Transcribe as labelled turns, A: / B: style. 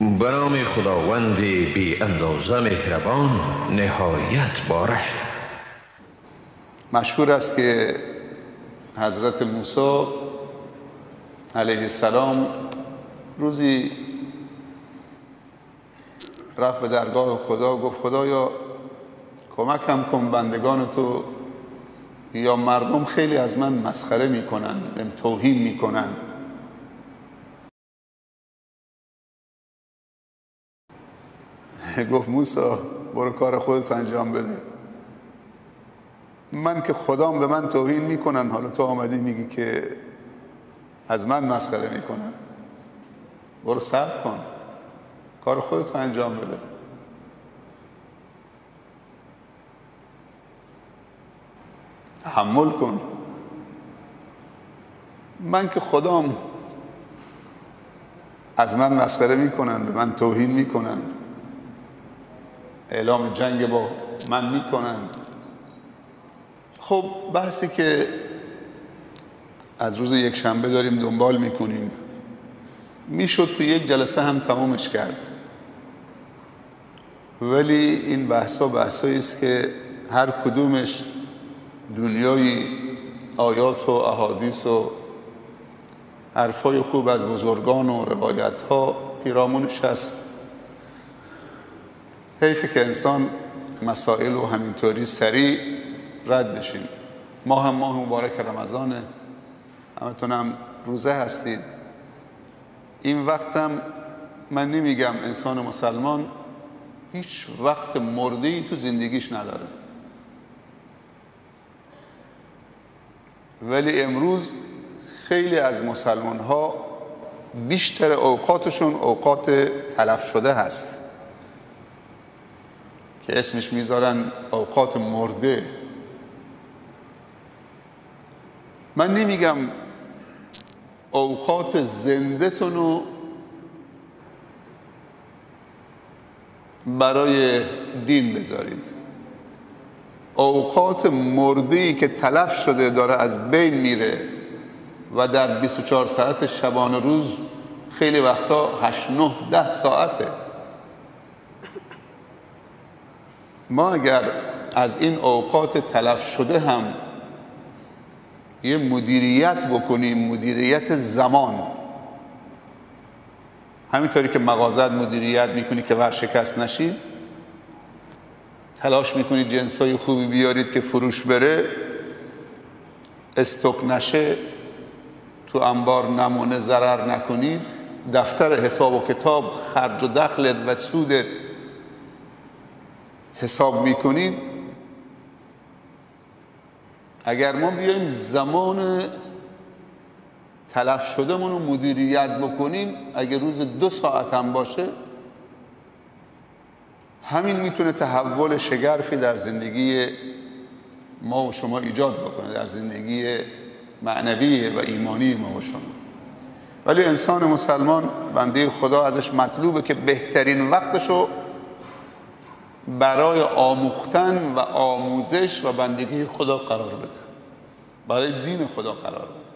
A: به نام خداوند بی اندازه مهربان نهایت باره.
B: مشهور است که حضرت موسی علیه السلام روزی رفت به درگاه خدا، گفت خدایا کمکم کن، بندگان تو یا مردم خیلی از من مسخره میکنن، بهم توهین میکنن. گفت موسی برو کار خودت انجام بده، من که خدام به من توهین میکنن، حالا تو آمدی میگی که از من مسخره میکنن. برو صبر کن، کار خودت انجام بده. تحمل کن، من که خدام از من مسخره میکنن، به من توهین میکنن، اعلام جنگ با من میکنن. خب بحثی که از روز یک شنبه داریم دنبال میکنیم میشد تو یک جلسه هم تمامش کرد، ولی این بحثایی است که هر کدومش دنیای آیات و احادیث و حرفای خوب از بزرگان و روایت ها پیرامونش هست. حیفه که انسان مسائل و همینطوری سریع رد بشیم. ماه مبارک رمضانه، همتون هم روزه هستید. این وقتم من نمیگم انسان مسلمان هیچ وقت مرده‌ای تو زندگیش نداره، ولی امروز خیلی از مسلمان ها بیشتر اوقاتشون اوقات تلف شده هست که اسمش میذارن اوقات مرده. من نمیگم اوقات زنده تونو برای دین بذارید، اوقات مرده‌ای که تلف شده داره از بین میره و در 24 ساعت شبانه روز خیلی وقتا 8 9 10 ساعته. ما اگر از این اوقات تلف شده هم یه مدیریت بکنیم، مدیریت زمان، همینطوری که مغازت مدیریت میکنی که ورشکست نشید، تلاش میکنید جنسای خوبی بیارید که فروش بره، استوک نشه، تو انبار نمونه، ضرر نکنید، دفتر حساب و کتاب خرج و دخلت و سودت حساب میکنید. اگر ما بیایم زمان تلف شده منو مدیریت بکنیم، اگر روز 2 ساعت هم باشه، همین میتونه تحول شگرفی در زندگی ما و شما ایجاد بکنه، در زندگی معنوی و ایمانی ما و شما. ولی انسان مسلمان بنده خدا ازش مطلوبه که بهترین وقتشو برای آموختن و آموزش و بندگی خدا قرار بده، برای دین خدا قرار بده.